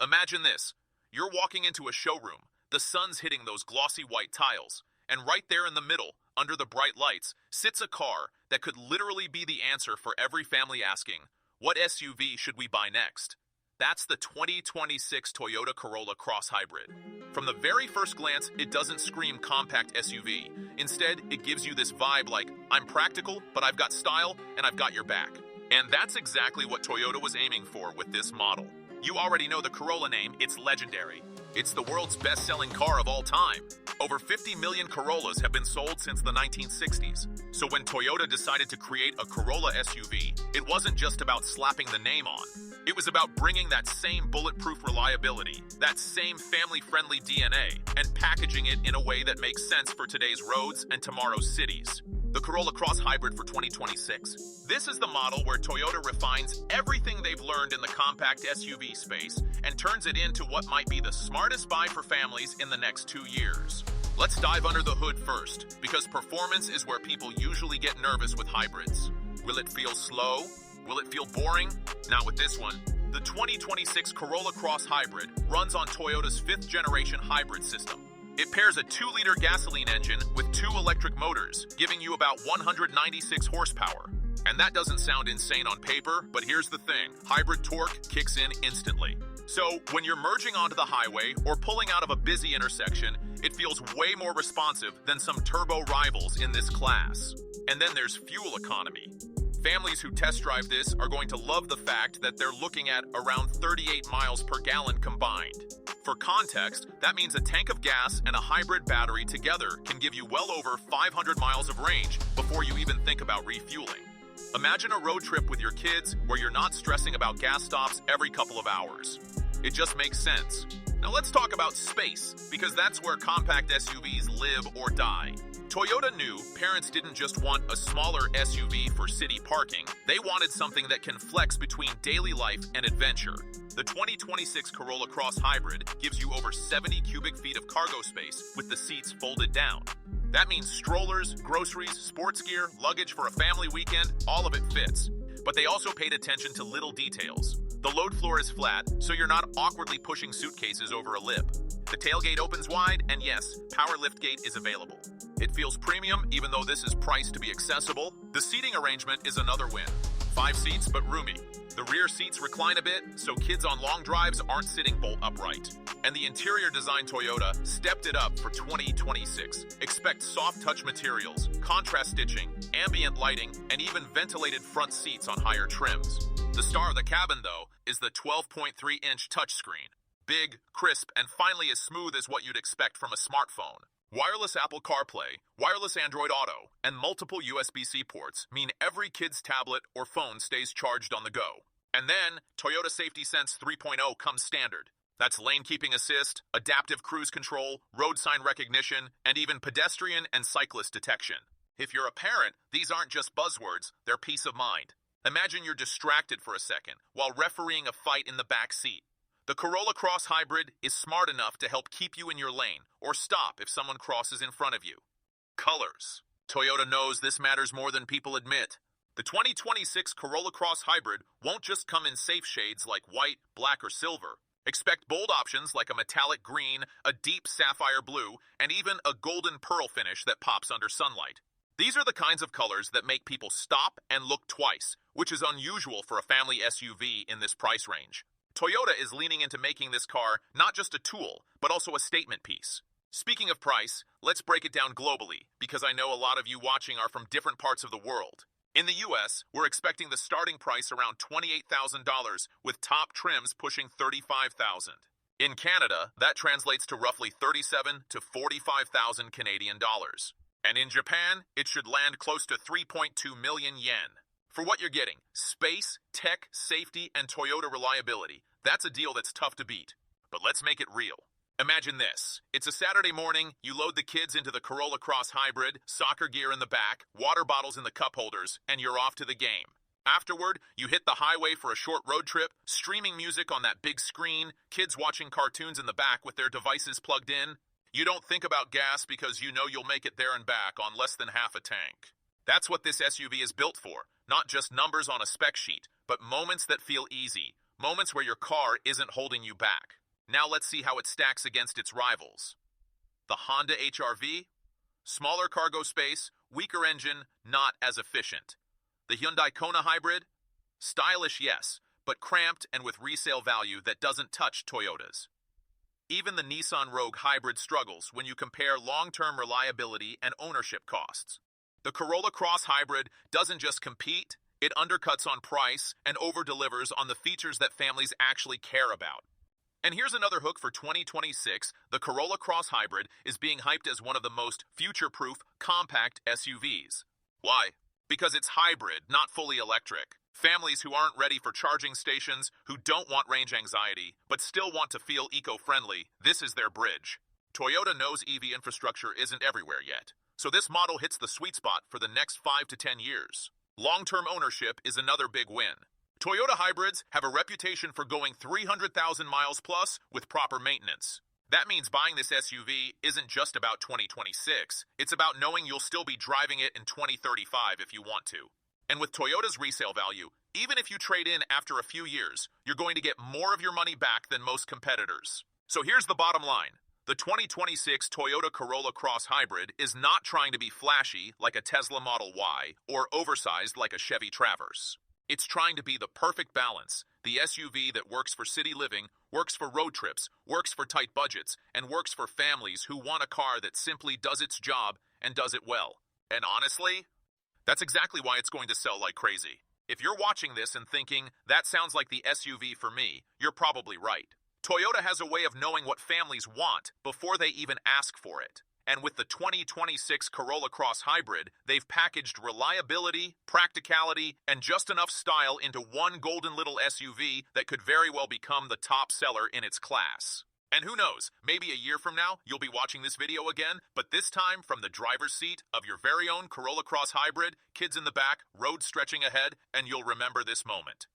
Imagine this. You're walking into a showroom, the sun's hitting those glossy white tiles, and right there in the middle, under the bright lights, sits a car that could literally be the answer for every family asking, what SUV should we buy next? That's the 2026 Toyota Corolla Cross Hybrid. From the very first glance, it doesn't scream compact SUV. Instead, it gives you this vibe like, I'm practical, but I've got style, and I've got your back. And that's exactly what Toyota was aiming for with this model. You already know the Corolla name, it's legendary. It's the world's best-selling car of all time. Over 50 million Corollas have been sold since the 1960s. So when Toyota decided to create a Corolla SUV, it wasn't just about slapping the name on. It was about bringing that same bulletproof reliability, that same family-friendly DNA, and packaging it in a way that makes sense for today's roads and tomorrow's cities. The Corolla Cross Hybrid for 2026. This is the model where Toyota refines everything they've learned in the compact SUV space and turns it into what might be the smartest buy for families in the next 2 years. Let's dive under the hood first, because performance is where people usually get nervous with hybrids. Will it feel slow? Will it feel boring? Not with this one. The 2026 Corolla Cross Hybrid runs on Toyota's 5th generation hybrid system. It pairs a 2-liter gasoline engine with 2 electric motors, giving you about 196 horsepower. And that doesn't sound insane on paper, but here's the thing. Hybrid torque kicks in instantly. So when you're merging onto the highway or pulling out of a busy intersection, it feels way more responsive than some turbo rivals in this class. And then there's fuel economy. Families who test drive this are going to love the fact that they're looking at around 38 miles per gallon combined. For context, that means a tank of gas and a hybrid battery together can give you well over 500 miles of range before you even think about refueling. Imagine a road trip with your kids where you're not stressing about gas stops every couple of hours. It just makes sense. Now let's talk about space, because that's where compact SUVs live or die. Toyota knew parents didn't just want a smaller SUV for city parking, they wanted something that can flex between daily life and adventure. The 2026 Corolla Cross Hybrid gives you over 70 cubic feet of cargo space with the seats folded down. That means strollers, groceries, sports gear, luggage for a family weekend, all of it fits. But they also paid attention to little details. The load floor is flat, so you're not awkwardly pushing suitcases over a lip. The tailgate opens wide, and yes, power liftgate is available. It feels premium, even though this is priced to be accessible. The seating arrangement is another win. 5 seats, but roomy. The rear seats recline a bit, so kids on long drives aren't sitting bolt upright. And the interior design Toyota stepped it up for 2026. Expect soft touch materials, contrast stitching, ambient lighting, and even ventilated front seats on higher trims. The star of the cabin, though, is the 12.3-inch touchscreen. Big, crisp, and finally as smooth as what you'd expect from a smartphone. Wireless Apple CarPlay, wireless Android Auto, and multiple USB-C ports mean every kid's tablet or phone stays charged on the go. And then, Toyota Safety Sense 3.0 comes standard. That's lane keeping assist, adaptive cruise control, road sign recognition, and even pedestrian and cyclist detection. If you're a parent, these aren't just buzzwords, they're peace of mind. Imagine you're distracted for a second while refereeing a fight in the back seat. The Corolla Cross Hybrid is smart enough to help keep you in your lane or stop if someone crosses in front of you. Colors. Toyota knows this matters more than people admit. The 2026 Corolla Cross Hybrid won't just come in safe shades like white, black, or silver. Expect bold options like a metallic green, a deep sapphire blue, and even a golden pearl finish that pops under sunlight. These are the kinds of colors that make people stop and look twice, which is unusual for a family SUV in this price range. Toyota is leaning into making this car not just a tool, but also a statement piece. Speaking of price, let's break it down globally, because I know a lot of you watching are from different parts of the world. In the US, we're expecting the starting price around $28,000, with top trims pushing $35,000. In Canada, that translates to roughly $37,000 to $45,000 Canadian dollars. And in Japan, it should land close to 3.2 million yen. For what you're getting, space, tech, safety, and Toyota reliability, that's a deal that's tough to beat. But let's make it real. Imagine this. It's a Saturday morning, you load the kids into the Corolla Cross Hybrid, soccer gear in the back, water bottles in the cup holders, and you're off to the game. Afterward, you hit the highway for a short road trip, streaming music on that big screen, kids watching cartoons in the back with their devices plugged in. You don't think about gas because you know you'll make it there and back on less than half a tank. That's what this SUV is built for. Not just numbers on a spec sheet, but moments that feel easy. Moments where your car isn't holding you back. Now let's see how it stacks against its rivals. The Honda HR-V? Smaller cargo space, weaker engine, not as efficient. The Hyundai Kona Hybrid? Stylish, yes, but cramped and with resale value that doesn't touch Toyota's. Even the Nissan Rogue Hybrid struggles when you compare long-term reliability and ownership costs. The Corolla Cross Hybrid doesn't just compete, it undercuts on price and over-delivers on the features that families actually care about. And here's another hook for 2026. The Corolla Cross Hybrid is being hyped as one of the most future-proof compact SUVs. Why? Because it's hybrid, not fully electric. Families who aren't ready for charging stations, who don't want range anxiety, but still want to feel eco-friendly, this is their bridge. Toyota knows EV infrastructure isn't everywhere yet, so this model hits the sweet spot for the next 5 to 10 years. Long-term ownership is another big win. Toyota hybrids have a reputation for going 300,000 miles plus with proper maintenance. That means buying this SUV isn't just about 2026, it's about knowing you'll still be driving it in 2035 if you want to. And with Toyota's resale value, even if you trade in after a few years, you're going to get more of your money back than most competitors. So here's the bottom line. The 2026 Toyota Corolla Cross Hybrid is not trying to be flashy like a Tesla Model Y or oversized like a Chevy Traverse. It's trying to be the perfect balance, the SUV that works for city living, works for road trips, works for tight budgets, and works for families who want a car that simply does its job and does it well. And honestly, that's exactly why it's going to sell like crazy. If you're watching this and thinking, that sounds like the SUV for me, you're probably right. Toyota has a way of knowing what families want before they even ask for it. And with the 2026 Corolla Cross Hybrid, they've packaged reliability, practicality, and just enough style into one golden little SUV that could very well become the top seller in its class. And who knows, maybe a year from now, you'll be watching this video again, but this time from the driver's seat of your very own Corolla Cross Hybrid, kids in the back, road stretching ahead, and you'll remember this moment.